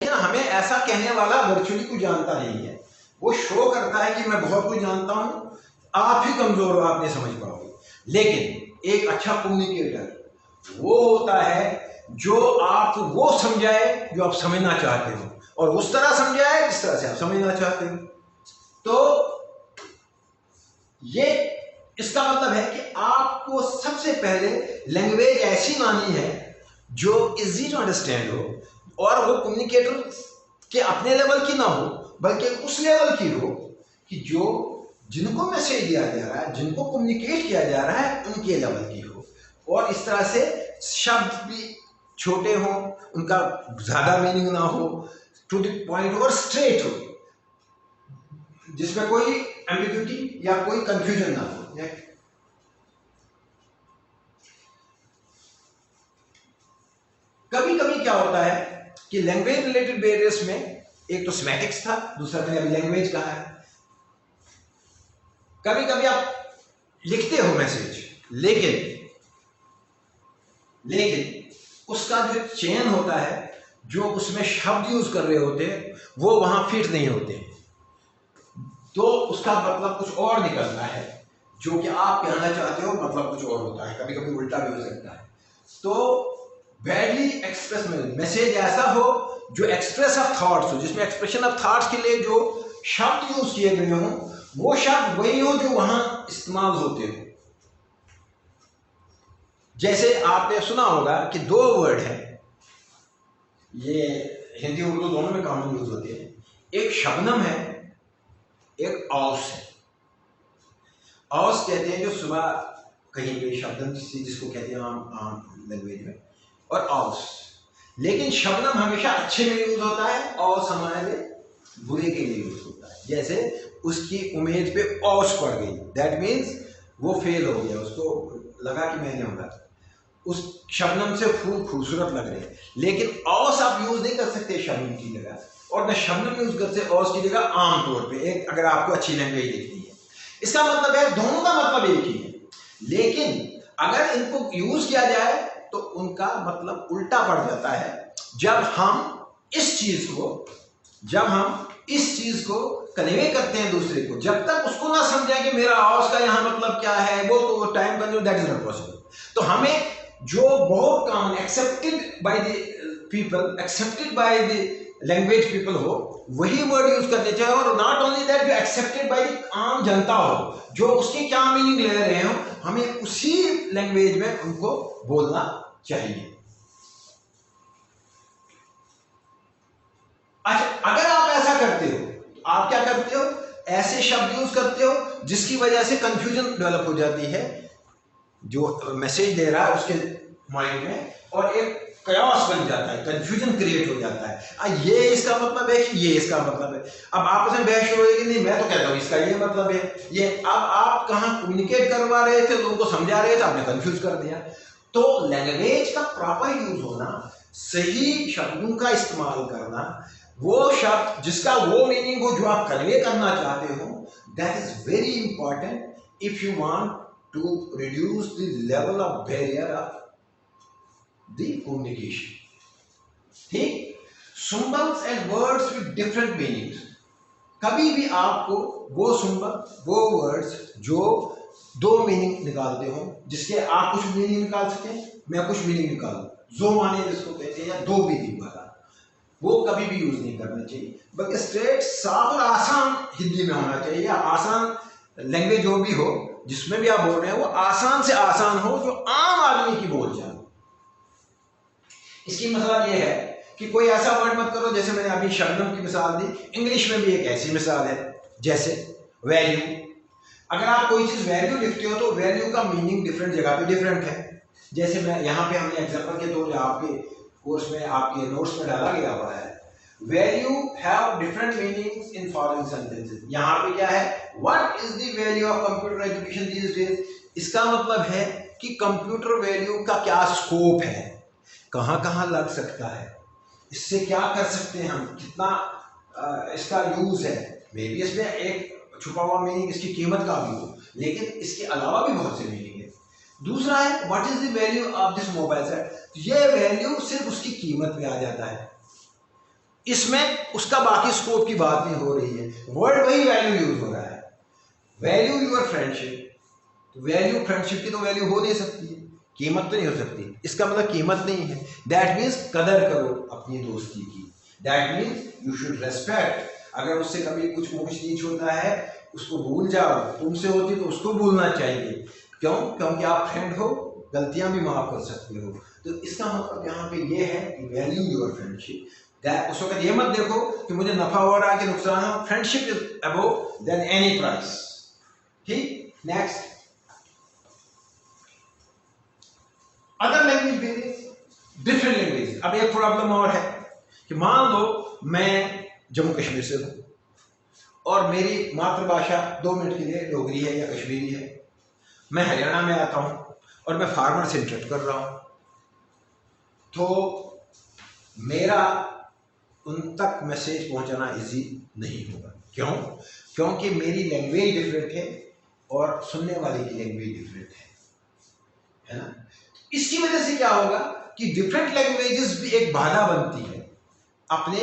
हमें ऐसा कहने वाला वर्चुअली कुछ जानता नहीं है, वो शो करता है कि मैं बहुत कुछ जानता हूं, आप ही कमजोर हो, आप नहीं समझ पाओगे। लेकिन एक अच्छा कम्युनिकेटर वो होता है जो आप वो समझाए जो आप समझना चाहते हो, और उस तरह समझाए जिस तरह से आप समझना चाहते हो। तो ये इसका मतलब है कि आपको सबसे पहले लैंग्वेज ऐसी लानी है जो इजी टू अंडरस्टैंड हो, और वो कम्युनिकेटर के अपने लेवल की ना हो, बल्कि उस लेवल की हो कि जो जिनको मैसेज दिया जा रहा है, जिनको कम्युनिकेट किया जा रहा है, उनके लेवल की हो। और इस तरह से शब्द भी छोटे हों, उनका ज्यादा मीनिंग ना हो, टू द पॉइंट और स्ट्रेट हो, जिसमें कोई एम्बिग्यूटी या कोई कंफ्यूजन ना हो। कभी कभी क्या होता है कि लैंग्वेज रिलेटेड बैरियर्स में एक तो सेमेटिक्स था, दूसरा मैंने अभी लैंग्वेज कहा है। कभी कभी आप लिखते हो मैसेज, लेकिन उसका जो चेन होता है, जो उसमें शब्द यूज कर रहे होते हैं, वो वहां फिट नहीं होते, तो उसका मतलब कुछ और निकलता है, जो कि आप कहना चाहते हो मतलब कुछ और होता है। कभी कभी उल्टा भी हो सकता है। तो बैडली एक्सप्रेस मैसेज ऐसा हो जो एक्सप्रेस ऑफ थॉट्स हो, जिसमें एक्सप्रेशन ऑफ थॉट्स के लिए जो शब्द यूज किए गए हों, वो शब्द वही हो जो वहां इस्तेमाल होते हो। जैसे आपने सुना होगा कि दो वर्ड हैं, ये हिंदी उर्दू दोनों में कॉमन यूज होते हैं, एक शबनम है, एक औस है। औस कहते हैं जो सुबह कहीं पे शबनम जिसको कहते हैं आम लैंग्वेज में, और औस। लेकिन शबनम हमेशा अच्छे में यूज होता है, औस हमारे बुरे के लिए यूज होता है। जैसे उसकी उम्मीद पे औस पड़ गई, दैट मीन्स वो फेल हो गया, उसको लगा कि मैं नहीं होगा। उस शबनम से फूल खूबसूरत लग रहे हैं, लेकिन औस आप यूज नहीं कर सकते शबनम की जगह, और न शबनम यूज करते औस की जगह आमतौर पे, एक अगर आपको अच्छी लैंग्वेज लिखनी है। इसका मतलब है दोनों का मतलब एक ही है, लेकिन अगर इनको यूज किया जाए तो उनका मतलब उल्टा पड़ जाता है। जब हम इस चीज को कन्वे करते हैं दूसरे को, जब तक उसको ना समझाए कि मेरा औस का यहाँ मतलब क्या है, वो तो time consume, that is not possible. तो हमें जो बहुत common accepted by the language people हो, वही वर्ड यूज करने चाहिए। और नॉट ओनली दैट, जो एक्सेप्टेड बाय द आम जनता हो, जो उसके क्या मीनिंग ले रहे हो, हमें उसी लैंग्वेज में उनको बोलना चाहिए। अच्छा, अगर आप ऐसा करते हो तो आप क्या करते हो, ऐसे शब्द यूज करते हो जिसकी वजह से कंफ्यूजन डेवलप हो जाती है जो मैसेज दे रहा है उसके माइंड में, और एक कयास बन जाता है, कंफ्यूजन क्रिएट हो जाता है। ये इसका मतलब है कि ये इसका मतलब है। अब आपस में बहस हो कि नहीं, मैं तो कहता हूं इसका ये मतलब है ये। अब आप कहां कम्युनिकेट करवा रहे थे, लोगों को समझा रहे थे, आपने कंफ्यूज कर दिया। तो लैंग्वेज का प्रॉपर यूज होना, सही शब्दों का इस्तेमाल करना, वो शब्द जिसका वो मीनिंग हो जो आप कन्वे करना चाहते हो, that is very important if you want to reduce the level of barrier of the communication. ठीक, symbols and words with different meanings. कभी भी आपको वो सिंबल, वो वर्ड्स जो दो मीनिंग निकालते हो, जिसके आप कुछ मीनिंग निकाल सकें, मैं कुछ मीनिंग निकालूं, जो माने जिसको कहते हैं, या दो मीनिंग वाला, वो कभी भी यूज नहीं करना चाहिए, बल्कि स्ट्रेट, साफ और आसान हिंदी में होना चाहिए, या आसान लैंग्वेज जो भी हो जिसमें भी आप बोल रहे हैं, वो आसान से आसान हो, जो आम आदमी की बोलचाल। इसकी मतलब ये है कि कोई ऐसा वर्ड मत करो, जैसे मैंने अभी शबनम की मिसाल दी, इंग्लिश में भी एक ऐसी मिसाल है, जैसे वैल्यू। अगर आप कोई चीज वैल्यू लिखते हो तो वैल्यू का मीनिंग डिफरेंट जगह पे डिफरेंट है। जैसे मैं यहाँ पे हमने एग्जाम्पल के तौर आपके कोर्स में, आपके नोट्स में डाला गया हुआ है, value have different meanings in following sentences. यहाँ पे क्या है, what is the value of computer education these days. इसका मतलब है कि कंप्यूटर वैल्यू का क्या स्कोप है, कहाँ कहाँ लग सकता है, इससे क्या कर सकते हैं हम, कितना इसका यूज है। मे बी इसमें एक छुपा हुआ मीनिंग इसकी कीमत का भी हो, लेकिन इसके अलावा भी बहुत से मीनिंग है। दूसरा है what is the value of this mobile set. ये वैल्यू सिर्फ उसकी कीमत पे आ जाता है, इसमें उसका बाकी स्कोप की बात नहीं हो रही है, वर्ड वही वैल्यू यूज हो रहा है, वैल्यू यूर फ्रेंडशिप। तो वैल्यू फ्रेंडशिप की तो वैल्यू हो नहीं सकती है, कीमत तो नहीं हो सकती, इसका मतलब कीमत नहीं है। दैट मीन्स कदर करो अपनी दोस्ती की, that means you should respect. अगर उससे कभी कुछ ऊंच नीच होता है उसको भूल जाओ, तुमसे होती तो उसको भूलना चाहिए। क्यों? क्योंकि आप फ्रेंड हो, गलतियां भी माफ कर सकते हो। तो इसका मतलब यहाँ पे ये है कि वैल्यू योर फ्रेंडशिप। उस वक्त ये मत देखो कि मुझे नफा हो रहा है कि नुकसान हो, friendship is above than any price. ठीक, next, other language, different language. अब एक प्रॉब्लम और है कि मान लो मैं जम्मू कश्मीर से हूं और मेरी मातृभाषा 2 मिनट के लिए डोगरी है या कश्मीरी है, मैं हरियाणा में आता हूं और मैं फार्मर से इंटरेक्ट कर रहा हूं, तो मेरा उन तक मैसेज पहुंचाना इजी नहीं होगा। क्यों? क्योंकि मेरी लैंग्वेज डिफरेंट है और सुनने वाले की लैंग्वेज डिफरेंट है ना। इसकी वजह से क्या होगा कि डिफरेंट लैंग्वेजेस भी एक बाधा बनती है अपने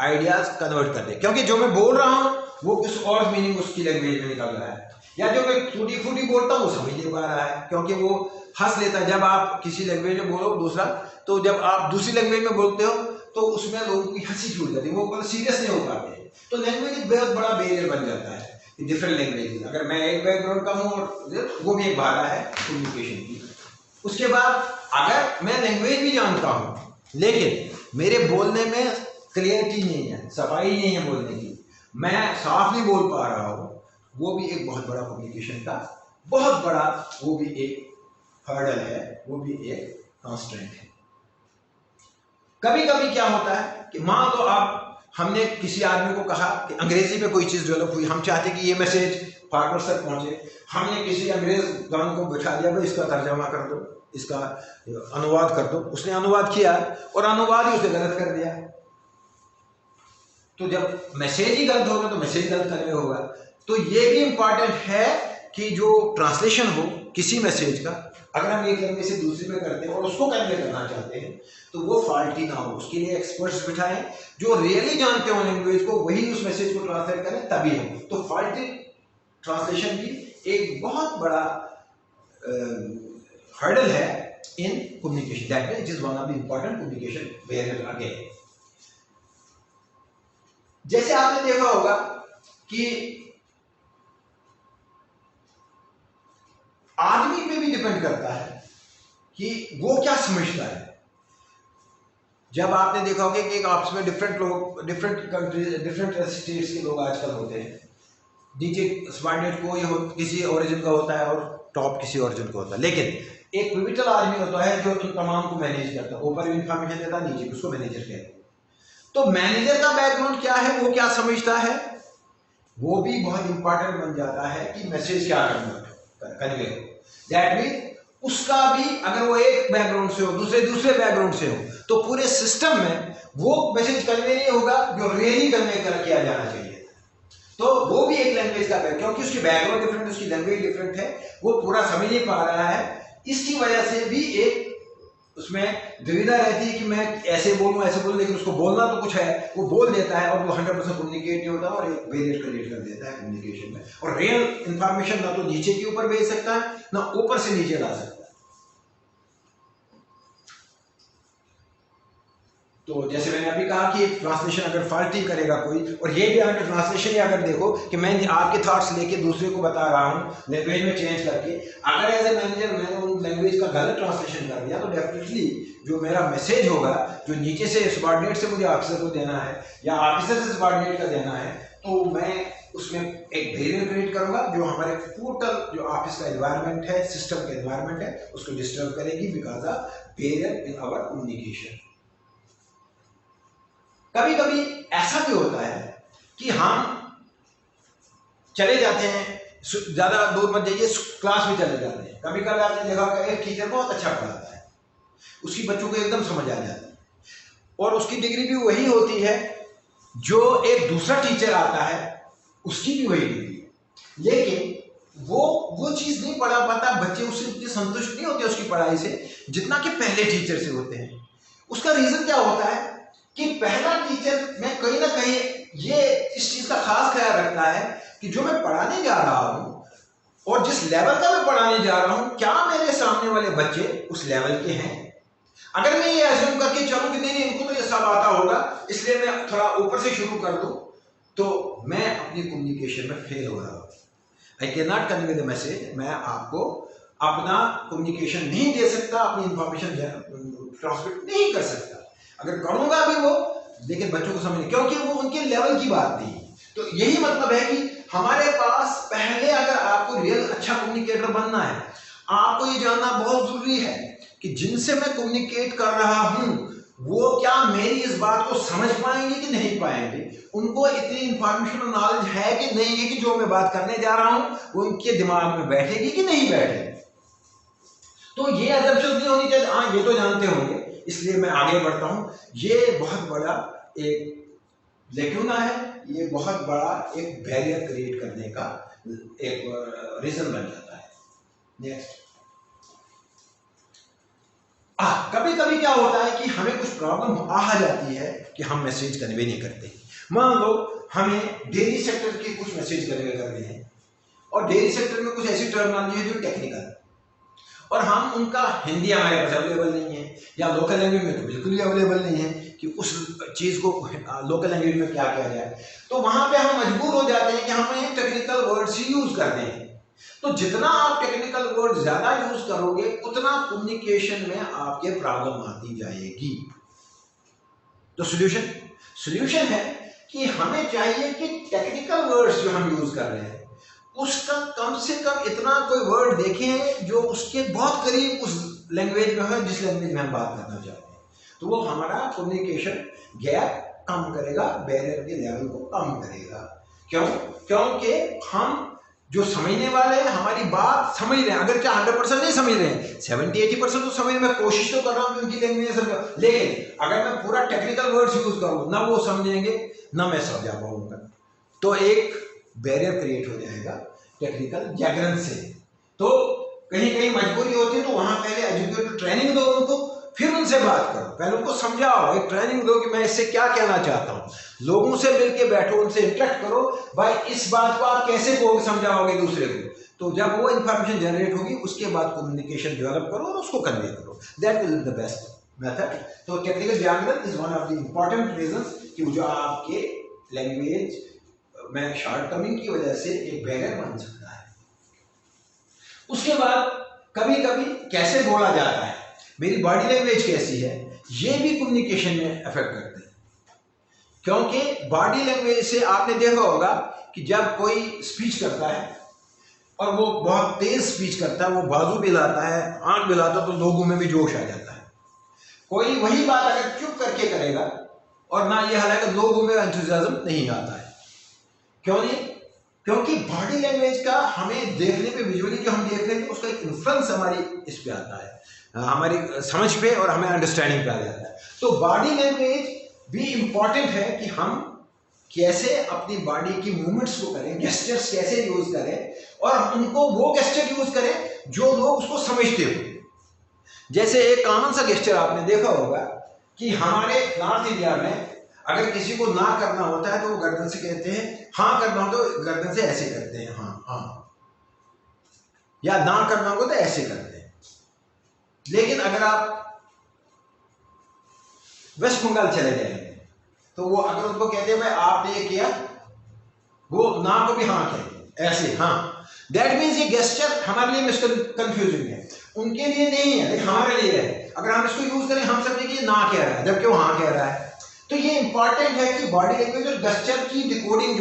आइडियाज कन्वर्ट करने, क्योंकि जो मैं बोल रहा हूं वो कुछ और मीनिंग उसकी लैंग्वेज में निकल रहा है, या जो मैं टूटी फूटी बोलता हूँ वो समझ नहीं पा रहा है, क्योंकि वो हंस लेता है। जब आप किसी लैंग्वेज में बोलो दूसरा, तो जब आप दूसरी लैंग्वेज में बोलते हो तो उसमें लोगों की हंसी छूट जाती है, वो सीरियस नहीं हो पाते। तो लैंग्वेज एक बहुत बड़ा बैरियर बन जाता है, डिफरेंट लैंग्वेज। अगर मैं एक बैकग्राउंड का हूँ और वो भी एक बाधा है कम्युनिकेशन की। उसके बाद अगर मैं लैंग्वेज भी जानता हूँ लेकिन मेरे बोलने में क्लियरिटी नहीं है, सफाई नहीं है बोलने की, मैं साफ नहीं बोल पा रहा हूँ, वो भी एक बहुत बड़ा कम्युनिकेशन का बहुत बड़ा, वो भी एक हर्डल है, वो भी एक कॉन्स्टेंट है। कभी कभी क्या होता है कि मान लो आप, हमने किसी आदमी को कहा कि अंग्रेजी में कोई चीज डेवलप हुई, हम चाहते कि ये मैसेज फार्मर्स तक पहुंचे, हमने किसी अंग्रेज गान को बैठा दिया, भाई इसका तर्जमा कर दो, इसका अनुवाद कर दो। उसने अनुवाद किया और अनुवाद ही उसने गलत कर दिया। तो जब मैसेज ही गलत होगा तो मैसेज गलत करने होगा। तो ये भी इंपॉर्टेंट है कि जो ट्रांसलेशन हो किसी मैसेज का, अगर हम एक लैंग्वेज से दूसरी में करते हैं और उसको कन्वे करना चाहते हैं तो वो फाल्टी ना हो, उसके लिए एक्सपर्ट्स बिठाएं जो रियली जानते हो लैंग्वेज को, वही उस मैसेज को ट्रांसलेट करें, तभी हो। तो फाल्टी ट्रांसलेशन भी एक बहुत बड़ा हर्डल है in communication, that is one of the important communication barrier again. जैसे आपने देखा होगा कि आदमी पे भी डिपेंड करता है कि वो क्या समझता है। जब आपने देखा होगा कि एक आपस में डिफरेंट लोग, डिफरेंट कंट्रीज, डिफरेंट स्टेट्स के लोग आजकल होते हैं, नीचे सबऑर्डिनेट को ये किसी ओरिजिन का होता है और टॉप किसी ओरिजिन का होता है, लेकिन एक पिवटल आदमी होता है जो इन तमाम को मैनेज करता है, ऊपर इंफॉर्मेशन देता है, नीचे उसको मैनेजर कहते हैं। तो मैनेजर का बैकग्राउंड क्या है, वो क्या समझता है, वो भी बहुत इंपॉर्टेंट बन जाता है कि मैसेज क्या कन्वे हो। दैट मीन उसका भी, अगर वो एक बैकग्राउंड से हो, दूसरे बैकग्राउंड से हो, तो पूरे सिस्टम में वो मैसेज कन्वे नहीं होगा जो रियली कन्वे किया जाना चाहिए। तो वो भी एक लैंग्वेज का है, क्योंकि उसकी बैकग्राउंड डिफरेंट, उसकी लैंग्वेज डिफरेंट है, वो पूरा समझ नहीं पा रहा है। इसकी वजह से भी एक उसमें दुविधा रहती है कि मैं ऐसे बोलूं ऐसे बोलूं, लेकिन उसको बोलना तो कुछ है, वो बोल देता है और वो 100% कम्युनिकेट नहीं होता और एक बैरियर क्रिएट कर देता है कम्युनिकेशन में। और रियल इंफॉर्मेशन ना तो नीचे के ऊपर भेज सकता है ना ऊपर से नीचे ला सकता है। तो जैसे मैंने अभी कहा कि ट्रांसलेशन अगर फाल्टी करेगा कोई, और ये भी अगर ट्रांसलेशन ही अगर देखो कि मैं आपके थॉट्स लेके दूसरे को बता रहा हूँ लैंग्वेज में चेंज करके, अगर एज ए मैनेजर मैंने उन लैंग्वेज का गलत ट्रांसलेशन कर दिया तो डेफिनेटली जो मेरा मैसेज होगा, जो नीचे से सबऑर्डिनेट से मुझे ऑफिसर को देना है या ऑफिसर से सबऑर्डिनेट का देना है, तो मैं उसमें एक बैरियर क्रिएट करूंगा जो हमारे टोटल जो ऑफिस का एनवायरनमेंट है, सिस्टम का एनवायरनमेंट है, उसको डिस्टर्ब करेगी because of barrier in our communication. कभी कभी ऐसा भी होता है कि हम चले जाते हैं, ज्यादा दूर मत जाइए, क्लास में चले जाते हैं। कभी कभी आपने देखा होगा एक टीचर बहुत अच्छा पढ़ाता है, उसकी बच्चों को एकदम समझ आ जाती है और उसकी डिग्री भी वही होती है जो एक दूसरा टीचर आता है उसकी भी वही डिग्री है, लेकिन वो चीज नहीं पढ़ा पाता, बच्चे उससे उतने संतुष्ट नहीं होते उसकी पढ़ाई से जितना कि पहले टीचर से होते हैं। उसका रीजन क्या होता है कि पहला टीचर में कहीं ना कहीं ये इस चीज का खास ख्याल रखता है कि जो मैं पढ़ाने जा रहा हूं और जिस लेवल का मैं पढ़ाने जा रहा हूं, क्या मेरे सामने वाले बच्चे उस लेवल के हैं। अगर मैं ये एज्यूम करके चलूं कि नहीं इनको तो ये सब आता होगा, इसलिए मैं थोड़ा ऊपर से शुरू कर दूं, तो मैं अपनी कम्युनिकेशन में फेल हो रहा हूं। I can not convey the message. मैं आपको अपना कम्युनिकेशन नहीं दे सकता, अपनी इंफॉर्मेशन ट्रांसमिट नहीं कर सकता। अगर करूंगा भी वो, लेकिन बच्चों को समझ, क्योंकि वो उनके लेवल की बात नहीं। तो यही मतलब है कि हमारे पास पहले, अगर आपको रियल अच्छा कम्युनिकेटर बनना है, आपको ये जानना बहुत जरूरी है कि जिनसे मैं कम्युनिकेट कर रहा हूं वो क्या मेरी इस बात को समझ पाएंगे कि नहीं पाएंगे, उनको इतनी इंफॉर्मेशन और नॉलेज है कि नहीं है कि जो मैं बात करने जा रहा हूं वो उनके दिमाग में बैठेगी कि नहीं बैठेगी। तो ये असम्पशन नहीं होनी चाहिए। हाँ, ये तो जानते होंगे, इसलिए मैं आगे बढ़ता हूं। ये बहुत बड़ा एक लेक्यूना है, ये बहुत बड़ा एक बैरियर क्रिएट करने का एक रीजन बन जाता है। नेक्स्ट, कभी कभी क्या होता है कि हमें कुछ प्रॉब्लम आ जाती है कि हम मैसेज कन्वे नहीं करते। मान लो हमें डेयरी सेक्टर के कुछ मैसेज कन्वे करने हैं और डेयरी सेक्टर में कुछ ऐसी टर्मिनोलॉजी है जो टेक्निकल, और हम उनका हिंदी हमारे पास अवेलेबल नहीं है, या लोकल लैंग्वेज में तो बिल्कुल ही अवेलेबल नहीं है कि उस चीज़ को लोकल लैंग्वेज में क्या किया जाए। तो वहाँ पे हम मजबूर हो जाते हैं कि हमें टेक्निकल वर्ड्स ही यूज़ करने हैं। तो जितना आप टेक्निकल वर्ड ज़्यादा यूज़ करोगे उतना कम्युनिकेशन में आपके प्रॉब्लम आती जाएगी। तो सोल्यूशन है कि हमें चाहिए कि टेक्निकल वर्ड्स जो हम यूज़ कर रहे हैं उसका कम से कम इतना कोई वर्ड देखें जो उसके बहुत करीब उस लैंग्वेज में हो जिस लैंग्वेज में हम बात करना चाहते हैं। तो वो हमारा कम्युनिकेशन गैप कम करेगा, बैरियर के लेवल को कम करेगा। क्यों? क्योंकि हम जो समझने वाले हैं हमारी बात समझ रहे हैं, अगर क्या 100% नहीं समझ रहे हैं, 70-80% तो समझने में कोशिश तो कर रहा हूँ कि उनकी लैंग्वेज समझ, लेकिन अगर मैं पूरा टेक्निकल वर्ड्स यूज करूँ ना वो समझेंगे ना मैं समझा पाऊंगा, तो एक बैरियर क्रिएट हो जाएगा टेक्निकल जैगरन से। तो कहीं कहीं मजबूरी होती है, तो वहां पहले एजुकेटर ट्रेनिंग दो उनको, फिर उनसे बात करो, पहले उनको समझाओ, एक ट्रेनिंग दो कि मैं इससे क्या कहना चाहता हूँ। लोगों से मिलके बैठो, उनसे इंटरेक्ट करो, भाई इस बात को आप कैसे समझाओगे दूसरे को। तो जब वो इंफॉर्मेशन जनरेट होगी उसके बाद कम्युनिकेशन डेवलप करो और उसको कन्वे करो, that will be the best method. तो technical jargon is one of the important reasons कि जो आपके लैंग्वेज में शॉर्टकमिंग की वजह से एक बैरियर बन सकता है। उसके बाद कभी कभी कैसे बोला जाता है, मेरी बॉडी लैंग्वेज कैसी है, ये भी कम्युनिकेशन में अफेक्ट करते हैं। क्योंकि बॉडी लैंग्वेज से आपने देखा होगा कि जब कोई स्पीच करता है और वो बहुत तेज स्पीच करता है, वो बाजू भी हिलाता है, आंख भी हिलाता है, तो लोगों में भी जोश आ जाता है। कोई वही बात अगर चुप करके करेगा और ना ये हालांकि लोगों में एंथुसियाज्म नहीं आता है। क्यों नहीं? क्योंकि बॉडी लैंग्वेज का हमें देखने पे, विजुअली जो हम देख रहे हैं, उसका एक इन्फ्लुएंस हमारी इस पे आता है, हमारी समझ पे और हमें अंडरस्टैंडिंग पे आ जाता है। तो बॉडी लैंग्वेज भी इंपॉर्टेंट है कि हम कैसे अपनी बॉडी की मूवमेंट्स को करें, गेस्चर्स कैसे यूज करें, और उनको वो गेस्चर यूज करें जो लोग उसको समझते हो। जैसे एक कॉमन सा गेस्चर आपने देखा होगा कि हमारे नॉर्थ इंडिया में अगर किसी को ना करना होता है तो वो गर्दन से कहते हैं, हाँ करना हो तो गर्दन से ऐसे करते हैं, हाँ हाँ, या ना करना हो तो ऐसे करते हैं। लेकिन अगर आप वेस्ट बंगाल चले जाएंगे तो वो अगर उनको कहते हैं भाई आपने ये किया, वो ना को भी हाँ कहते हैं, ऐसे हाँ। दैट मीन्स ये गेस्चर हमारे लिए मिसकंफ्यूजिंग है, उनके लिए नहीं है लेकिन हमारे लिए है। अगर हम इसको यूज करें हम समझे कि ये ना कह रहा है जबकि वो हाँ कह रहा है। तो ये इंपॉर्टेंट है कि बॉडी लैंग्वेज और गेस्चर की डिकोडिंग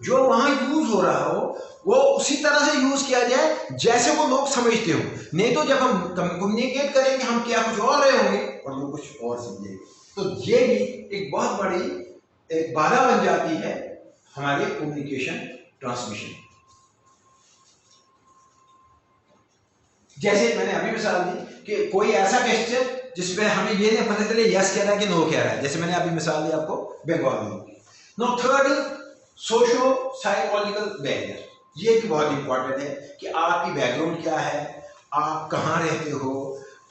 जो वहां यूज हो रहा हो वो उसी तरह से यूज किया जाए जैसे वो लोग समझते हो। नहीं तो जब हम कम्युनिकेट करेंगे हम क्या कुछ और रहे होंगे और लोग कुछ और समझेंगे। तो ये भी एक बहुत बड़ी एक बाधा बन जाती है हमारे कम्युनिकेशन ट्रांसमिशन। जैसे मैंने अभी मिसाल दी कि कोई ऐसा गेस्चर जिसमें हमें ये नहीं पता चले यस कह रहा है कि नो कह रहा है, जैसे मैंने अभी मिसाल दी आपको बंगाली की। No, third is socio psychological barrier. ये भी बहुत इंपॉर्टेंट है कि आपकी बैकग्राउंड क्या है, आप कहाँ रहते हो,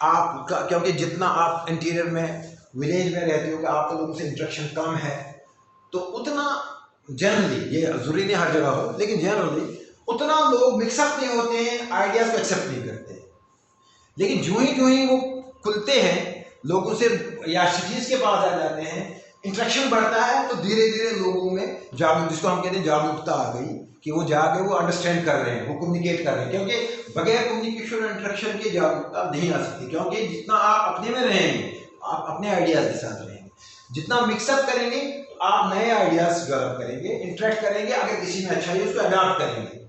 आप क्योंकि जितना आप इंटीरियर में विलेज में रहते हो कि आपके लोगों से इंटरेक्शन कम है, तो उतना जनरली, ये जरूरी नहीं हर जगह हो, लेकिन जनरली उतना लोग मिक्सअप नहीं होते हैं, आइडियाज को एक्सेप्ट नहीं करते। लेकिन जो ही वो खुलते हैं लोगों से या सिटीज के पास आ जाते हैं, इंटरेक्शन बढ़ता है, तो धीरे धीरे लोगों में जागरूक, जिसको हम कहते हैं जागरूकता आ गई, कि वो जाके वो अंडरस्टैंड कर रहे हैं, वो कम्युनिकेट कर रहे हैं। क्योंकि बगैर कम्युनिकेशन और इंटरेक्शन की जागरूकता नहीं आ सकती, क्योंकि जितना आप अपने में रहेंगे, आप अपने आइडियाज के साथ रहेंगे, जितना मिक्सअप करेंगे तो आप नए आइडियाज डेवलप करेंगे, इंटरेक्ट करेंगे, अगर किसी में अच्छा है उसको अडॉप्ट करेंगे।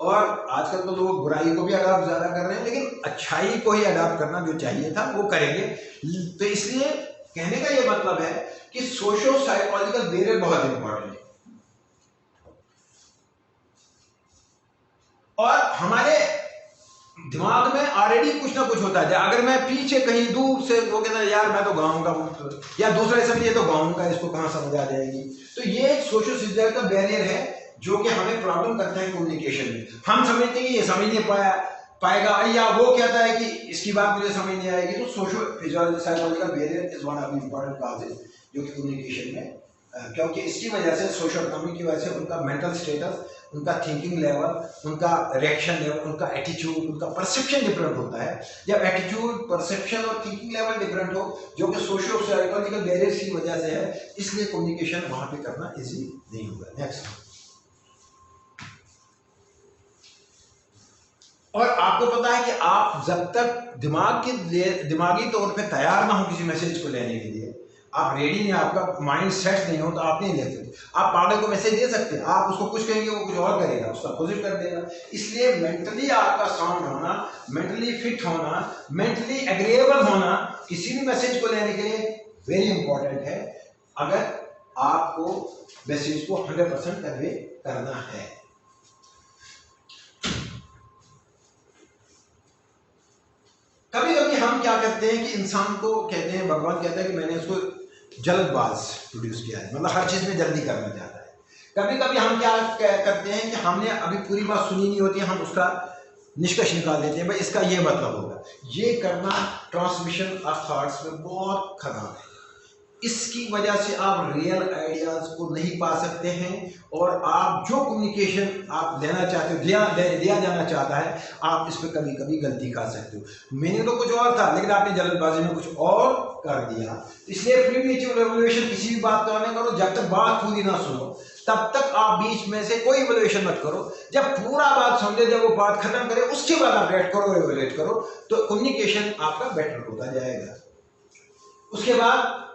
और आजकल तो लोग बुराई को भी अडॉप्ट ज्यादा कर रहे हैं, लेकिन अच्छाई को ही अडॉप्ट करना जो चाहिए था वो करेंगे। तो इसलिए कहने का ये मतलब है कि सोशो साइकोलॉजिकल बैरियर बहुत इंपॉर्टेंट है। और हमारे दिमाग में ऑलरेडी कुछ ना कुछ होता है। अगर मैं पीछे कहीं दूर से वो कहता है यार मैं तो गाऊंगा, या दूसरा समझ ये तो गाऊंगा, इसको कहां समझ आ जाएगी। तो ये एक सोशो साइकोलॉजिकल बैरियर है जो कि हमें प्रॉब्लम करता है कम्युनिकेशन में। हम समझते हैं कि ये समझ नहीं पाएगा, या वो कहता है कि इसकी बात मुझे समझ नहीं आएगी। तो socio psychological barrier is one of the important causes जो कि कम्युनिकेशन में, क्योंकि इसकी वजह से, सोशल इकोनॉमी की वजह से उनका मेंटल स्टेटस, उनका थिंकिंग लेवल, उनका रिएक्शन लेवल, उनका एटीट्यूड, उनका परसेप्शन डिफरेंट होता है। जब एटीट्यूड, परसेप्शन और थिंकिंग लेवल डिफरेंट हो, जो कि सोशो साइकोलॉजिकल बैरियर्स की वजह से है, इसलिए कम्युनिकेशन वहां पे करना इजी नहीं होगा। नेक्स्ट। और आपको पता है कि आप जब तक दिमागी तौर पे तैयार ना हो किसी मैसेज को लेने के लिए, आप रेडी नहीं, आपका माइंड सेट नहीं हो, तो आप नहीं ले सकते। आप पागल को मैसेज दे सकते हैं, आप उसको कुछ कहेंगे वो कुछ और करेगा, उसका अपोजिट कर देगा। इसलिए मेंटली आपका साउंड होना, मेंटली फिट होना, मेंटली एग्रीएबल होना किसी भी मैसेज को लेने के लिए वेरी इंपॉर्टेंट है, अगर आपको मैसेज को 100% कन्वे करना है। कभी कभी हम क्या करते हैं कि इंसान को कहते हैं, भगवान कहता है कि मैंने उसको जल्दबाज प्रोड्यूस किया है, मतलब हर चीज में जल्दी करना चाहता है। कभी कभी हम क्या करते हैं कि हमने अभी पूरी बात सुनी नहीं होती, हम उसका निष्कर्ष निकाल देते हैं, भाई इसका ये मतलब होगा। ये करना ट्रांसमिशन ऑफ थॉट्स में बहुत खराब है। इसकी वजह से आप रियल आइडियाज को नहीं पा सकते हैं, और आप जो कम्युनिकेशन आप लेना चाहते हो, दिया जाना चाहता है, आप इस पर कभी कभी गलती कर सकते हो। मैंने तो कुछ और था, लेकिन आपने जल्दबाजी में कुछ और कर दिया। इसलिए प्रीमेच्योर इवैल्यूएशन किसी भी बात का करो, जब तक बात पूरी ना सुनो तब तक आप बीच में से कोई इवैल्यूएशन मत करो। जब पूरा बात समझे, जब वो बात खत्म करे, उसके बाद आप रेट करो, इवैल्यूएट करो, तो कम्युनिकेशन आपका बेटर होता जाएगा। उसके बाद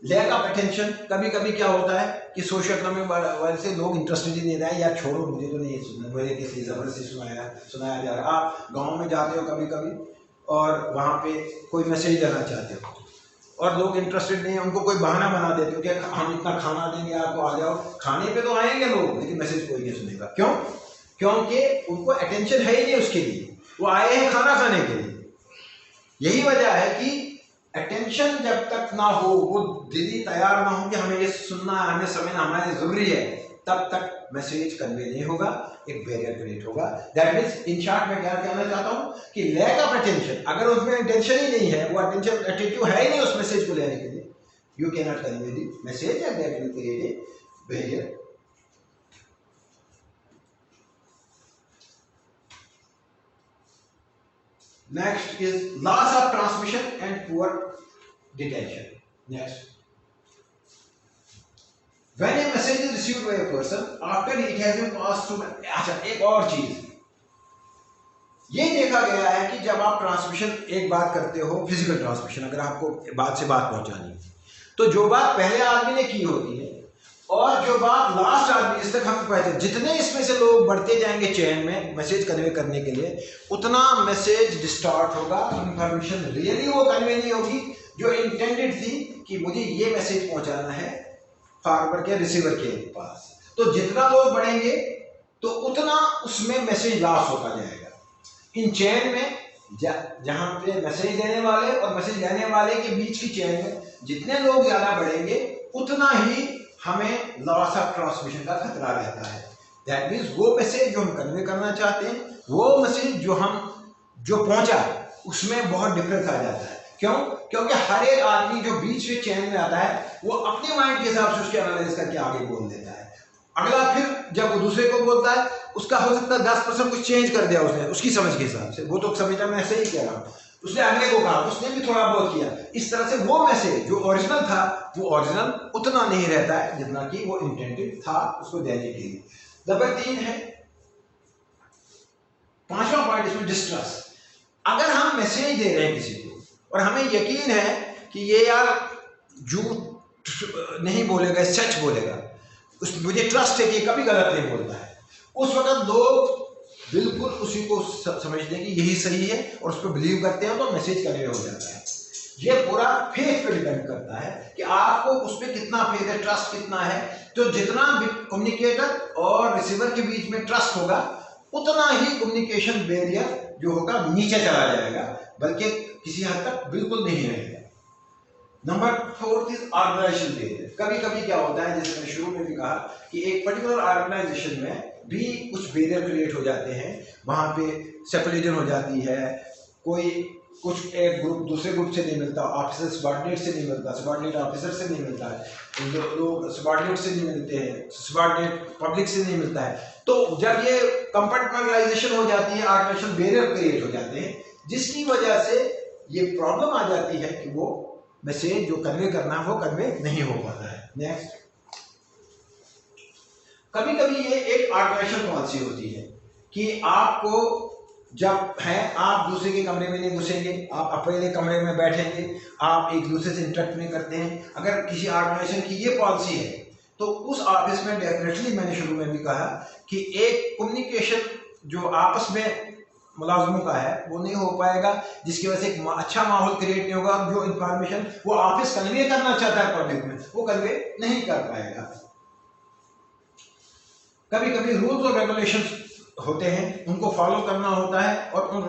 लैक ऑफ अटेंशन। कभी कभी क्या होता है कि सोशल इकोनॉमी वाले से लोग इंटरेस्टेड ही नहीं रहे, यार छोड़ो, मुझे तो नहीं सुनना, मुझे किसी जबरदस्ती सुनाया जा रहा है। आप गांव में जाते हो कभी कभी, और वहाँ पे कोई मैसेज देना चाहते हो, और लोग इंटरेस्टेड नहीं है, उनको कोई बहाना बना देते हो कि हम इतना खाना देंगे आपको, आ जाओ। खाने पे तो आएंगे लोग, लेकिन मैसेज कोई नहीं सुनेगा। क्यों? क्योंकि उनको अटेंशन है ही नहीं उसके लिए, वो आए हैं खाना खाने के लिए। यही वजह है कि अटेंशन जब तक ना हो, वो दिली तैयार ना हो कि हमें ये सुनना है, हमें समझना हमारे जरूरी है, तब तक मैसेज कन्वे नहीं होगा, एक बैरियर क्रिएट होगा। दैट मीन्स इन शॉर्ट मैं क्या कहना चाहता हूँ कि लैक ऑफ अटेंशन, अगर उसमें अटेंशन ही नहीं है, वो अटेंशन एटीट्यूड है ही नहीं उस मैसेज को लेने के लिए, you can not convey the message and that will create a barrier. Next is loss of transmission and poor detention. Next, when a message is received by a person after it has been passed through, अच्छा एक और चीज ये देखा गया है कि जब आप ट्रांसमिशन एक बात करते हो, फिजिकल ट्रांसमिशन, अगर आपको बात से बात पहुंचानी है, तो जो बात पहले आदमी ने की होती है और जो बात लास्ट आदमी, इस तक हम कहते हैं, जितने इसमें से लोग बढ़ते जाएंगे चेन में मैसेज कन्वे करने के लिए, उतना मैसेज डिस्टॉर्ट होगा, इंफॉर्मेशन रियली वो कन्वे नहीं होगी जो इंटेंडेड थी कि मुझे ये मैसेज पहुंचाना है फॉरवर्ड के रिसीवर के पास। तो जितना लोग बढ़ेंगे तो उतना उसमें मैसेज लॉस होता जाएगा। इन चेन में जहां पे मैसेज देने वाले और मैसेज लेने वाले के बीच की चेन में जितने लोग ज्यादा बढ़ेंगे, उतना ही हमें लॉस ऑफ ट्रांसमिशन का खतरा रहता है। दैट मीन्स वो मैसेज जो हम कन्वे करना चाहते हैं, वो मैसेज जो पहुंचा, उसमें बहुत डिफरेंस आ जाता है। क्यों? क्योंकि हर एक आदमी जो बीच में चैन में आता है वो अपने माइंड के हिसाब से उसके एनालाइज करके आगे बोल देता है। अगला फिर जब वो दूसरे को बोलता है उसका हो सकता है 10% कुछ चेंज कर दिया उसने उसकी समझ के हिसाब से, वो तो समझता मैं ऐसे ही कह रहा हूँ, उसने अगले को कहा उसने भी थोड़ा बहुत किया, इस तरह से वो मैसेज जो ओरिजिनल था वो ओरिजिनल उतना नहीं रहता है जितना कि वो इंटेंडेड था उसको देने के लिए। नंबर 3 है, 5वां पॉइंट इसमें डिस्ट्रस्ट। अगर हम मैसेज दे रहे हैं किसी को और हमें यकीन है कि ये यार झूठ नहीं बोलेगा, सच बोलेगा, मुझे ट्रस्ट है कि ये कभी गलत नहीं बोलता है, उस वक्त लोग बिल्कुल उसी को समझते हैं कि यही सही है और उस पर बिलीव करते हैं तो मैसेज कन्वे हो जाता है। ये पूरा फेथ पे डिपेंड करता है कि आपको उस पर कितना फेथ है, ट्रस्ट कितना है। तो जितना कम्युनिकेटर और रिसीवर के बीच में ट्रस्ट होगा उतना ही कम्युनिकेशन बैरियर जो होगा नीचे चला जाएगा, बल्कि किसी हद तक बिल्कुल नहीं रहेगा। Number 4 is organisation barrier. कभी कभी क्या होता है, जैसे मैंने शुरू में भी कहा कि एक पर्टिकुलर ऑर्गेनाइजेशन में भी कुछ बैरियर क्रिएट हो जाते हैं, वहां पे सेपरेशन हो जाती है, कोई कुछ एक ग्रुप दूसरे ग्रुप से नहीं मिलता, ऑफिसर सबॉर्डिनेट से नहीं मिलता, सबॉर्डिनेट ऑफिसर से नहीं मिलता है, लोग सबॉर्डिनेट से नहीं मिलते हैं, सबॉर्डिनेट पब्लिक से नहीं मिलता है। तो जब ये कंपार्टमेंटलाइजेशन हो जाती है, ऑर्गेनाइजेशन बैरियर क्रिएट हो जाते हैं, जिसकी वजह से ये प्रॉब्लम आ जाती है कि वो मैसेज जो कन्वे करना है वो कन्वे नहीं हो पाता है। नेक्स्ट, कभी कभी ये एक ऑर्गेनाइजेशन पॉलिसी होती है कि आपको जब है आप दूसरे के कमरे में नहीं घुसेंगे, आप अपने कमरे में बैठेंगे, आप एक दूसरे से इंटरेक्ट नहीं करते हैं। अगर किसी ऑर्गेनाइजेशन की ये पॉलिसी है तो उस ऑफिस में डेफिनेटली, मैंने शुरू में भी कहा कि एक कम्युनिकेशन जो आपस में मुलाजमों का है वो नहीं हो पाएगा, जिसकी वजह से एक अच्छा माहौल क्रिएट नहीं होगा। जो इंफॉर्मेशन वो ऑफिस कन्वे करना चाहता है पब्लिक में वो कन्वे नहीं कर पाएगा। कभी कभी रूल्स और रेगुलेशंस होते हैं, उनको फॉलो करना होता है और उन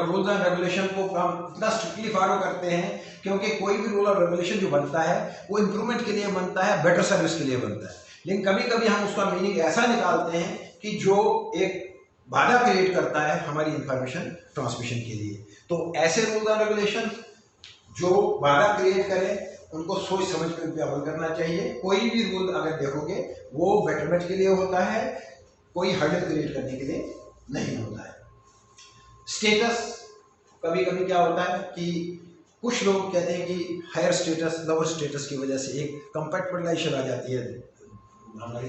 रूल्स एंड रेगुलेशन को हम इतना स्ट्रिक्टली फॉलो करते हैं क्योंकि कोई भी रूल और रेगुलेशन जो बनता है वो इंप्रूवमेंट के लिए बनता है, बेटर सर्विस के लिए बनता है। लेकिन कभी कभी हम उसका मीनिंग ऐसा निकालते हैं कि जो एक बाधा क्रिएट करता है हमारी इंफॉर्मेशन ट्रांसमिशन के लिए। तो ऐसे रूल्स एंड रेगुलेशन जो बाधा क्रिएट करें उनको सोच समझ कर अमल करना चाहिए। कोई भी रूल अगर देखोगे वो बेटरमेंट के लिए होता है, कोई हर्डल क्रिएट करने के लिए नहीं होता है। स्टेटस, कभी कभी क्या होता है कि कुछ लोग कहते हैं कि हायर स्टेटस लोअर स्टेटस की वजह से एक कंपैटिबिलाइजेशन आ जाती है हमारे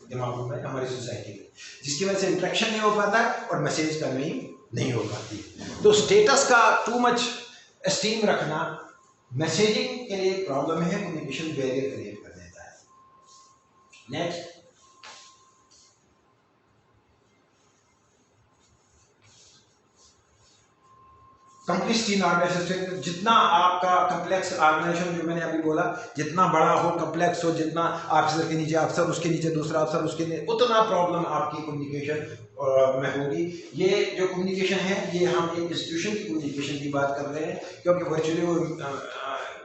दिमागों में, हमारी सोसाइटी में, जिसकी वजह से इंटरेक्शन नहीं हो पाता और मैसेज कन्वेइंग नहीं हो पाती। तो स्टेटस का टू मच एस्टीम रखना मैसेजिंग के लिए प्रॉब्लम है, कम्युनिकेशन बैरियर क्रिएट कर देता है। नेक्स्ट, कम्प्लेक्सिटी इन ऑर्गेनाइजेशन। जितना आपका कम्प्लेक्स ऑर्गेनाइजेशन, जो मैंने अभी बोला, जितना बड़ा हो, कम्प्लेक्स हो, जितना ऑफिसर के नीचे अफसर, उसके नीचे दूसरा अफसर, उसके नीचे, उतना प्रॉब्लम आपकी कम्युनिकेशन में होगी। ये जो कम्युनिकेशन है ये हम एक इंस्टीट्यूशन की कम्युनिकेशन की बात कर रहे हैं, क्योंकि वर्चुअली वो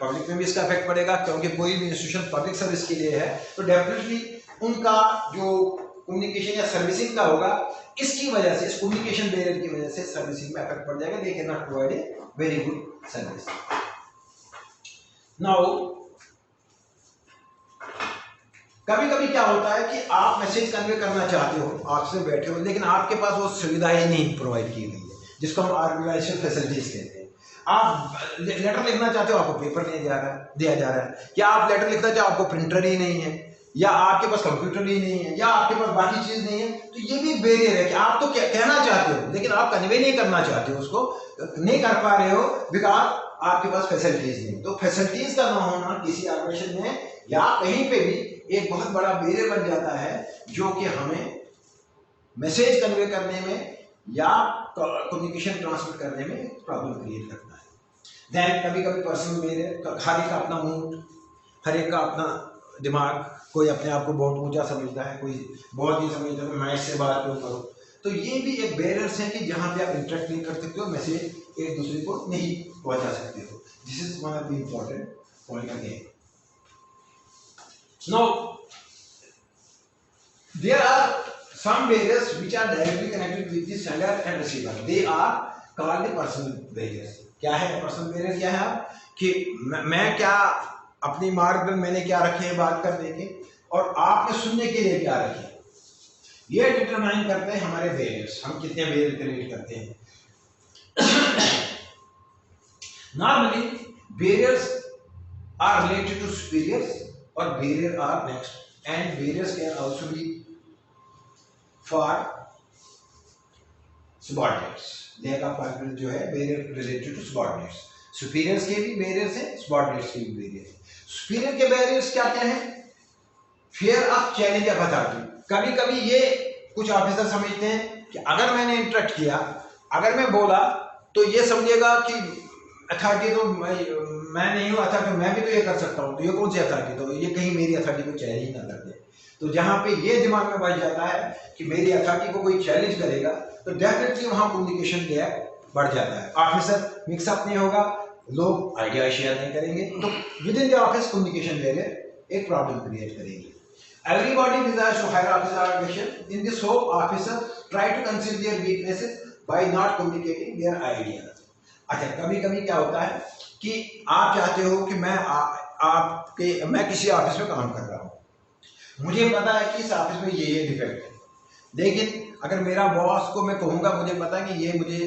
पब्लिक में भी इसका इफेक्ट पड़ेगा, क्योंकि कोई भी इंस्टीट्यूशन पब्लिक सर्विस के लिए है तो डेफिनेटली उनका जो कम्युनिकेशन या सर्विसिंग का होगा, इसकी वजह से, इस कम्युनिकेशन बैरियर की वजह से सर्विसिंग में इफेक्ट पड़ जाएगा। They can not provide a very good service. Now कभी कभी क्या होता है कि आप मैसेज कन्वे करना चाहते हो, आपसे बैठे हो, लेकिन आपके पास वो सुविधाएं नहीं प्रोवाइड की गई है, जिसको हम ऑर्गेनाइजेशन फैसिलिटीज कहते हैं। आप लेटर लिखना चाहते हो, आपको पेपर नहीं दिया जा रहा है, या आप लेटर लिखना चाहते हो, आपको प्रिंटर ही नहीं है, या आपके पास कंप्यूटर ही नहीं है, या आपके पास बाकी चीज नहीं है। तो ये भी बैरियर है कि आप तो कहना चाहते हो लेकिन आप कन्वे नहीं करना चाहते हो, उसको नहीं कर पा रहे हो बिकॉज आपके पास फैसिलिटीज नहीं। तो फैसिलिटीज का ना होना किसी ऑर्गेनाइजेशन में या कहीं पे भी एक बहुत बड़ा बैरियर बन जाता है, जो कि हमें मैसेज कन्वे करने में या कम्युनिकेशन ट्रांसमिट करने में प्रॉब्लम क्रिएट करता है। देन कभी कभी पर्सनल बैरियर, हर एक का अपना मूड, हर एक का अपना दिमाग, कोई अपने आप को बहुत ऊंचा समझता है, कोई बहुत ही समझता है मैं इससे बात क्यों करूँ। तो ये भी एक बैरियर्स है कि जहाँ पे आप इंटरेक्ट नहीं कर सकते हो, मैसेज एक दूसरे को नहीं पहुँचा सकते हो। This is one of the important point again. Now there are some barriers which are directly connected with the sender and receiver. They are called the personal barriers. क्या है पर्सनल बैरियर? क्या है आप कि मैं क्या अपनी मार्गदर्शन मैंने क्या रखे हैं बात करने के, और आपने सुनने के लिए क्या रखे, ये डिटरमाइन करते हैं हमारे बैरियर्स, हम कितने बैरियर क्रिएट करते हैं। Normally barriers are related to superiors और barrier are next, and barriers can also be for subordinates. Lack of confidence जो है barrier related to subordinates, superiors के भी बैरियर्स हैं, सबऑर्डिनेट्स के भी बैरियर हैं। सुपीरियर के बैरियर्स क्या क्या हैं? Fear of challenge of authority. कभी कभी ये कुछ ऑफिसर समझते हैं कि अगर मैंने इंटरेक्ट किया, अगर मैं बोला, तो ये समझेगा कि अथॉरिटी तो मैं नहीं हूँ, अथॉरिटी मैं भी तो ये कर सकता हूँ, तो ये कौन सी अथॉरिटी, तो ये कहीं मेरी अथॉरिटी को चैलेंज ही ना कर दे। तो जहाँ पे ये दिमाग में बच जाता है कि मेरी अथॉरिटी को कोई चैलेंज करेगा, तो डेफिनेटली वहाँ कम्युनिकेशन गैप बढ़ जाता है, ऑफिसर मिक्सअप नहीं होगा, लोग आइडिया शेयर नहीं करेंगे, तो with in the office communication barrier एक प्रॉब्लम क्रिएट करेगी। Everybody desires to hire officer organization. In this hope, officers try to conceal their weaknesses by not communicating their ideas. अच्छा, कभी कभी क्या होता है कि आप चाहते हो कि मैं किसी ऑफिस में काम कर रहा हूँ, मुझे पता है कि इस ऑफिस में ये डिफेक्ट है, लेकिन अगर मेरा बॉस को मैं कहूँगा, मुझे पता है कि ये मुझे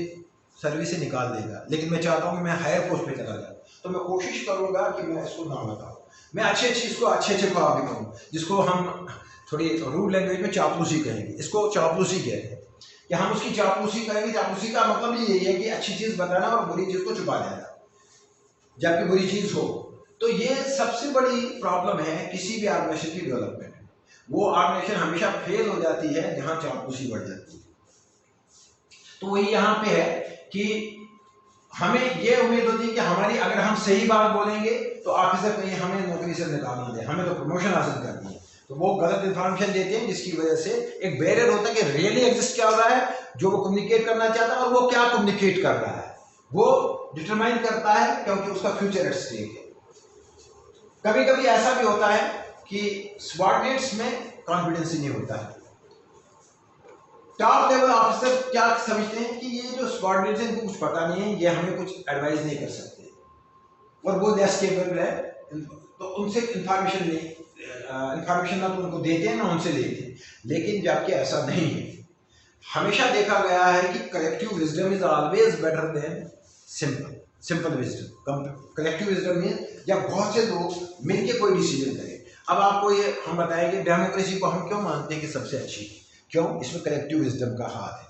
सर्विस से निकाल देगा, लेकिन मैं चाहता हूँ कि मैं हायर पोस्ट पे चला जाऊँ, तो मैं कोशिश करूँगा कि मैं इसको ना बताऊँ, मैं अच्छे ख्वाब भी कहूँ, जिसको हम थोड़ी रूड लैंग्वेज में चापलूसी कहेंगे, इसको चापलूसी कहते हैं कि हम उसकी चापलूसी करेंगे। चापलूसी का मतलब यही है कि अच्छी चीज़ बताना और बुरी चीज़ को छुपा देना, जबकि बुरी चीज़ हो। तो ये सबसे बड़ी प्रॉब्लम है किसी भी ऑर्गेनाइजेशन की डेवलपमेंट में। वो ऑर्गेनाइजेशन हमेशा फेल हो जाती है जहाँ चापलूसी बढ़ जाती है। तो वही यहाँ पे है कि हमें ये उम्मीद होती है कि हमारी, अगर हम सही बात बोलेंगे तो ऑफिसर कहीं हमें नौकरी से निकाल ना दे, हमें तो प्रमोशन हासिल करनी है, तो वो गलत इन्फॉर्मेशन देते हैं, जिसकी वजह से एक बैरियर होता है कि रियली एग्जिस्ट क्या हो रहा है, जो वो कम्युनिकेट करना चाहता है और वो क्या कम्युनिकेट कर रहा है, वो डिटरमाइन करता है, क्योंकि उसका फ्यूचर एट स्टेक है। कभी कभी ऐसा भी होता है कि सबऑर्डिनेट्स में कॉन्फिडेंस ही नहीं होता है। टॉप लेवल ऑफिसर क्या समझते हैं कि ये जो सबऑर्डिनेट्स हैं, इनको कुछ पता नहीं है, ये हमें कुछ एडवाइस नहीं कर सकते, और वो लेस केपेबल है, तो उनसे इंफॉर्मेशन ना तो उनको देते हैं ना उनसे लेते हैं। लेकिन जबकि ऐसा नहीं है, हमेशा देखा गया है कि collective wisdom is always better than simple wisdom. Collective wisdom में जब बहुत से लोग मिलकर कोई डिसीजन करें। अब आपको ये हम बताएंगे डेमोक्रेसी को हम क्यों मानते हैं कि सबसे अच्छी, क्यों? इसमें कलेक्टिव विजडम का हाथ है,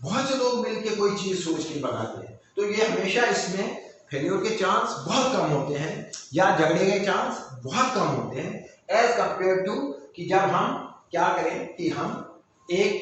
बहुत से लोग मिलकर कोई चीज़ सोच के बनाते हैं, तो ये हमेशा इसमें फेल्योर के चांस बहुत कम होते हैं, या झगड़े के चांस बहुत कम होते हैं, एज कंपेयर टू कि जब हम क्या करें कि हम एक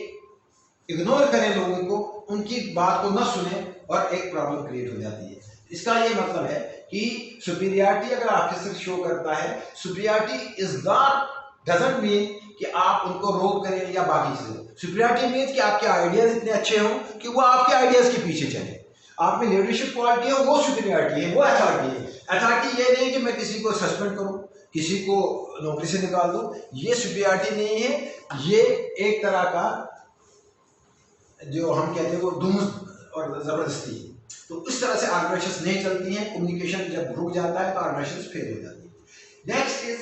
इग्नोर करें लोगों को, उनकी बात को न सुने, और एक प्रॉब्लम क्रिएट हो जाती है। इसका ये मतलब है कि सुपीरियरिटी अगर ऑफिसर शो करता है, superiority is not doesn't mean कि आप उनको रोक करें या बाकी चीजें। सुपीरियरिटी मीन्स कि आपके आइडियाज इतने अच्छे हों कि वो आपके आइडियाज के पीछे चले। आप में लीडरशिप क्वालिटी है, वो सुपीरियरिटी है, वो अथॉरिटी है। अथॉरिटी ये नहीं कि मैं किसी को सस्पेंड करूं, किसी को नौकरी से निकाल दूं, ये सुपीरियरिटी नहीं है। ये एक तरह का जो हम कहते हैं वो दुम्स और जबरदस्ती है। तो इस तरह से ऑर्गेनाइजेशंस नहीं चलती हैं। कम्युनिकेशन जब रुक जाता है तो ऑर्गेनाइजेशंस फेल हो जाती है। Next is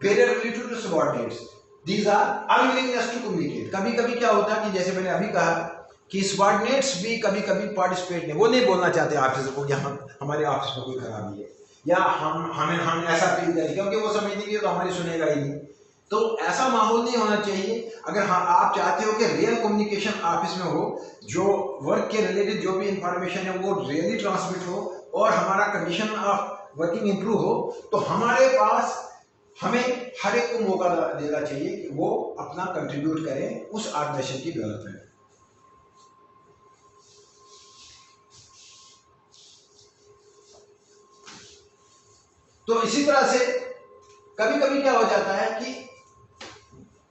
barrier related to subordinates, these are unwillingness to communicate. कभी कभी क्या होता है कि जैसे मैंने अभी कहा कि सबऑर्डिनेट्स भी कभी कभी पार्टिसिपेट नहीं, वो नहीं बोलना चाहते ऑफिसर को कि हमारे ऑफिस में कोई खराबी है, या हम ऐसा फील करें, क्योंकि वो समझते कि तो हमारी सुनेगा ही नहीं। तो ऐसा माहौल नहीं होना चाहिए। अगर आप चाहते हो कि रियल कम्युनिकेशन ऑफिस में हो, जो वर्क के रिलेटेड जो भी इंफॉर्मेशन है वो रियली ट्रांसमिट हो और हमारा कंडीशन ऑफ वर्किंग इंप्रूव हो, तो हमारे पास हमें हर एक को मौका देना चाहिए कि वो अपना कंट्रीब्यूट करें उस ऑर्गेनाइजेशन की डेवलपमेंट। तो इसी तरह से कभी कभी क्या हो जाता है कि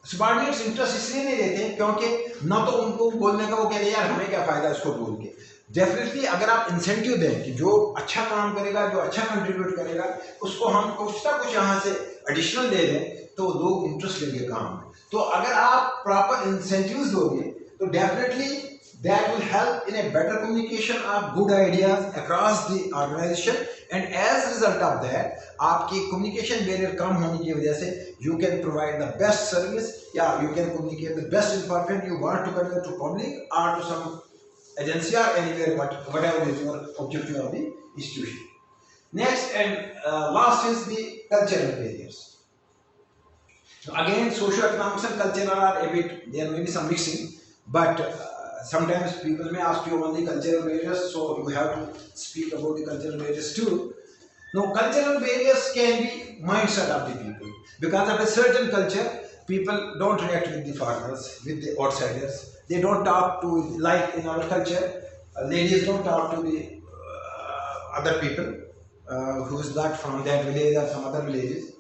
सबऑर्डिनेट्स इंटरेस्ट इसलिए नहीं लेते क्योंकि ना तो उनको बोलने का वो कहते हैं यार हमें क्या फायदा इसको बोल के। डेफिनेटली अगर आप इंसेंटिव दें कि जो अच्छा काम करेगा, जो अच्छा कंट्रीब्यूट करेगा, उसको हम कुछ ना कुछ यहाँ से एडिशनल दे दें, तो लोग इंटरेस्ट लेंगे काम में। तो अगर आप प्रॉपर इंसेंटिव्स दोगे तो definitely that will help in a better communication of good ideas across the organization, and as a result of that आपकी communication barrier कम होने की वजह से you can provide the best service या you can communicate the best information you want to convey to public or to some agency or anywhere, whatever is your objective of the institution. Next and last is the cultural barriers. So again, socio-economics and cultural are a bit, there may be some mixing, but sometimes people may ask you on the cultural barriers, so you have to speak about the cultural barriers too. Now, cultural barriers can be mindset of the people. Because of a certain culture, people don't react with the foreigners, with the outsiders. They don't talk to, like in our culture, ladies don't talk to the other people who is not from that village or some other villages.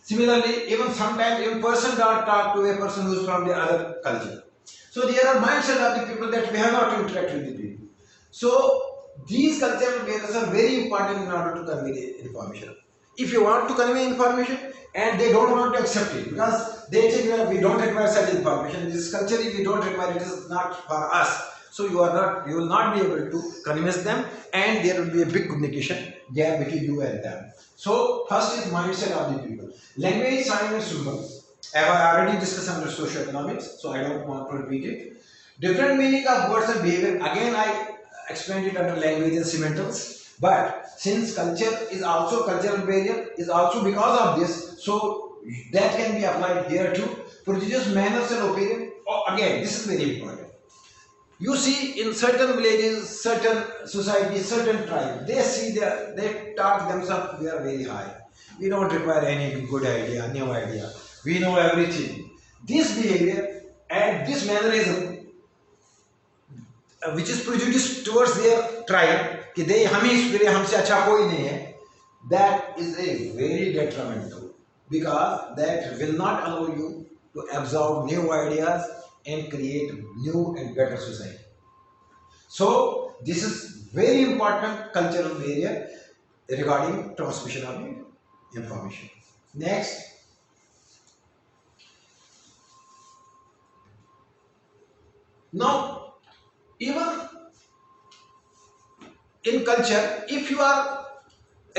Similarly, even sometimes even person don't talk to a person who is from the other culture. So there are mindset of the people that we have not to interact with the people. So these cultural barriers are very important in order to convey the information. If you want to convey information and they don't want to accept it because they think that we don't require such information, this is culturally we don't require, it is not for us. So you will not be able to convince them, and there will be a big communication gap between you and them. So first is mindset of the people. Language, sign and symbols. I have already discussed under socioeconomics, so I don't want to repeat it. Different meaning of words and behavior. Again, I explained it under language and semantics. But since culture is also cultural barrier is also because of this, so that can be applied here too. Prejudice, manners and opinion. Oh, again, this is very important. You see, in certain villages, certain societies, certain tribes, they talk themselves, we are very high. We don't require any good idea, new idea. We know everything. This behavior and this mannerism, which is prejudiced towards their tribe, कि they हम ही superior, हमसे अच्छा कोई नहीं है, that is a very detrimental, because that will not allow you to absorb new ideas and create new and better society. So this is very important cultural barrier regarding transmission of information. Next, now even in culture, if you are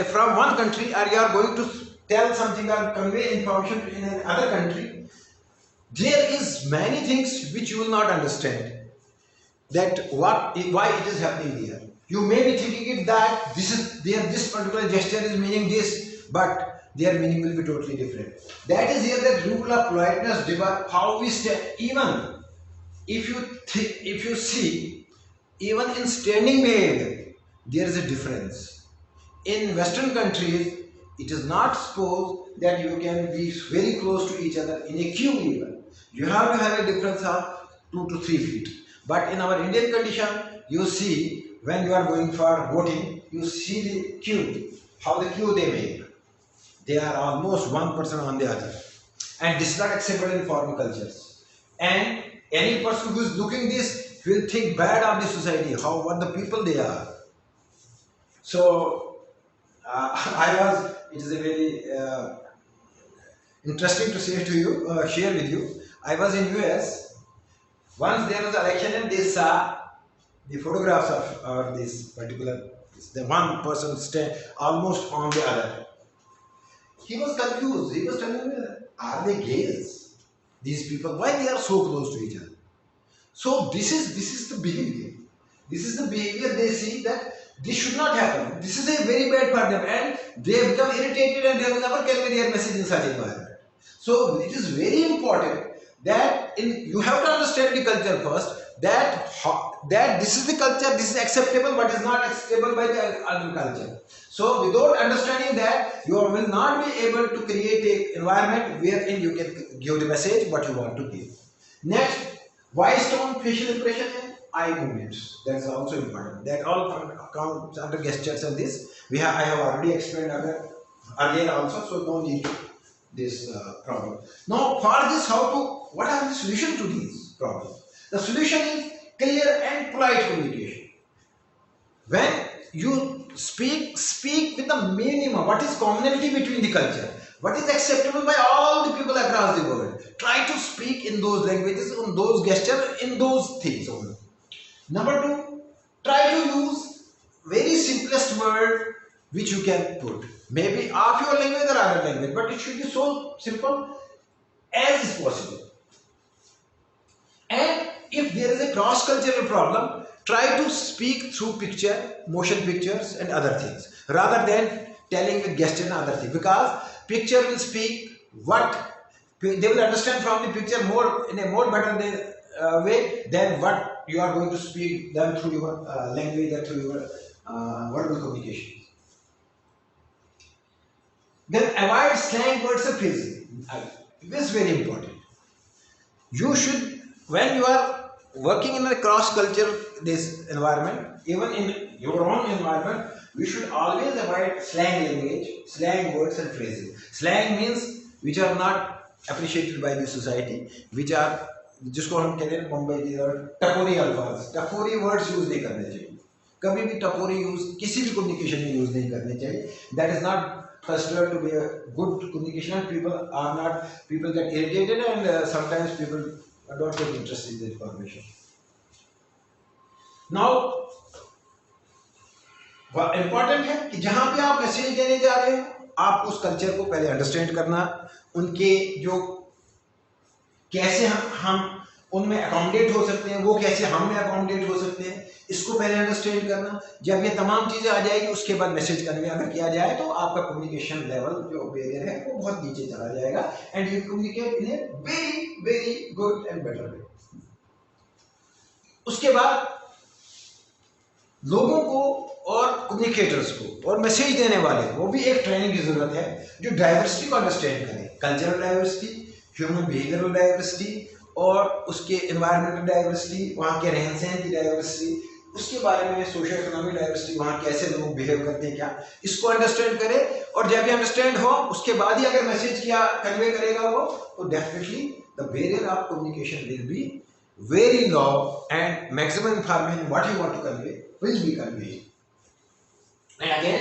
from one country or you are going to tell something or convey information in another country, there is many things which you will not understand. That why it is happening here. You may be thinking it that this particular gesture is meaning this, but their meaning will be totally different. That is here that rule of politeness, how we stand. Even if you see, even in standing behavior, there is a difference. In Western countries, it is not supposed that you can be very close to each other in a queue even. You have to have a difference of 2 to 3 feet. But in our Indian condition, you see when you are going for voting, you see the queue, how the queue they make. They are almost one person on the other. And this is not acceptable in foreign cultures. And any person who is looking this will think bad of the society, what the people they are. So, it is a very interesting to say to you, share with you. I was in US. Once there was an election and they saw the photographs of this particular, the one person stand almost on the other. He was confused. He was telling me, are they gays? These people, why they are so close to each other? So this is the behavior. This is the behavior they see that this should not happen. This is a very bad for them, and they become irritated and they will never convey their message in such environment. So it is very important that you have to understand the culture first, that this is the culture, this is acceptable, but is not acceptable by the other culture. So without understanding that, you will not be able to create an environment wherein you can give the message what you want to give. Next, voice tone, facial expression and eye movements. That is also important. That all comes under gestures and this. I have already explained earlier also, so don't need this problem. Now for this, what are the solution to these problems? The solution is clear and polite communication. When you speak with the minimum, what is commonality between the culture, what is acceptable by all the people across the world. Try to speak in those languages, in those gestures, in those things only. Number two, try to use very simplest word which you can put, maybe of your language or other language, but it should be so simple as is possible. And if there is a cross cultural problem, try to speak through picture, motion pictures and other things rather than telling with gesture and other things, because picture will speak what they will understand from the picture more in a more better way than what you are going to speak them through your language or through your verbal communication. Then avoid slang words and phrases. This is very important. You should, when you are working in a cross cultural this environment, even in your own environment, we should always avoid slang language, slang words and phrases. Slang means which are not appreciated by the society, which are जिसको हम कहते हैं मुंबई की और टपोरी अल्फाज, टपोरी words use नहीं करने चाहिए, कभी भी टपोरी यूज किसी भी कम्युनिकेशन में यूज नहीं करने चाहिए. That is not considered to be a good communication, and people get irritated, and sometimes people don't take interest in the information. Now important है कि जहां पे आप मैसेज देने जा रहे हो, आप उस कल्चर को पहले अंडरस्टैंड करना, उनके जो कैसे हम उनमें अकोमोडेट हो सकते हैं, वो कैसे हम में अकोमोडेट हो सकते हैं, इसको पहले अंडरस्टैंड करना. जब ये तमाम चीज़ें आ जाएगी उसके बाद मैसेज कन्वे अगर किया जाए तो आपका कम्युनिकेशन लेवल जो बैरियर है वो बहुत नीचे चला जाएगा, and you communicate in a very very good and better way. उसके बाद लोगों को और कम्युनिकेटर्स को और मैसेज देने वाले को भी एक ट्रेनिंग की जरूरत है जो डाइवर्सिटी को अंडरस्टैंड करें, cultural diversity, human behavioural diversity और उसके एनवायरमेंटल डाइवर्सिटी, वहाँ के रहन सहन की डाइवर्सिटी, उसके बारे में सोशल इकोनॉमिक डाइवर्सिटी, वहाँ कैसे लोग बिहेव करते हैं, क्या, इसको अंडरस्टैंड करें. और जब ये अंडरस्टैंड हो उसके बाद ही अगर मैसेज किया कन्वे करेगा वो, तो definitely the barrier of communication will be very low and maximum information what you want to convey will be convey. Again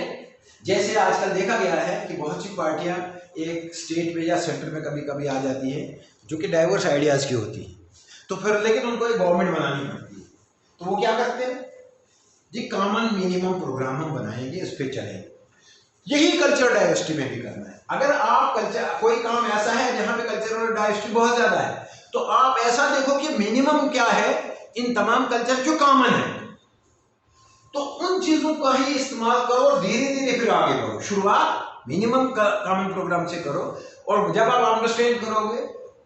जैसे आजकल देखा गया है कि बहुत सी पार्टियां एक स्टेट में या सेंटर में कभी कभी आ जाती है जो कि डाइवर्स आइडियाज़ की होती है, तो फिर लेकिन उनको एक गवर्नमेंट बनानी पड़ती है, तो वो क्या करते हैं जी, कॉमन मिनिमम प्रोग्राम हम बनाएंगे, इस पर चलेंगे. यही कल्चर डाइवर्सिटी में भी करना है. अगर आप कल्चर कोई काम ऐसा है जहाँ पे कल्चरल डाइवर्सिटी बहुत ज़्यादा है, तो आप ऐसा देखो कि मिनिमम क्या है इन तमाम कल्चर जो कॉमन है, तो उन चीज़ों का ही इस्तेमाल करो और धीरे धीरे फिर आगे बढ़ो. शुरुआत मिनिमम कॉमन प्रोग्राम से करो, और जब आप अंडरस्टैंड करोगे,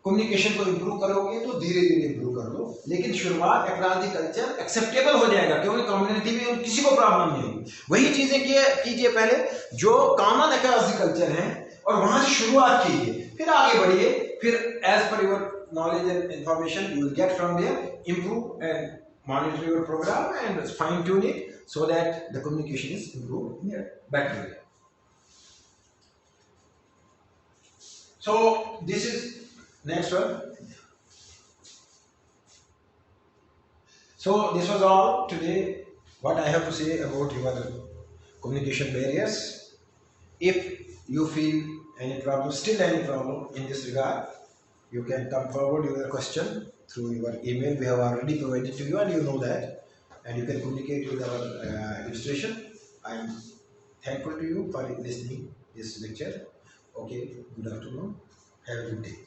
कम्युनिकेशन को इंप्रूव करोगे, तो धीरे धीरे इंप्रूव कर दो. लेकिन शुरुआत अक्रॉस द कल्चर एक्सेप्टेबल हो जाएगा, क्योंकि कम्युनिटी में किसी को प्रॉब्लम नहीं होगी. वही चीज़ें कीजिए पहले जो कॉमन अक्रॉस द कल्चर हैं, और वहाँ से शुरुआत कीजिए, फिर आगे बढ़िए, फिर एज पर your knowledge and information you will get from there, improve and monitor your program and fine tune it so that the communication is improved in a better way. So this is next one. So this was all today what I have to say about your communication barriers. If you feel any problem, still any problem in this regard, you can come forward with your question through your email. We have already provided to you, and you know that, and you can communicate with our administration. I am thankful to you for listening this lecture. Okay, good afternoon. Have a good day.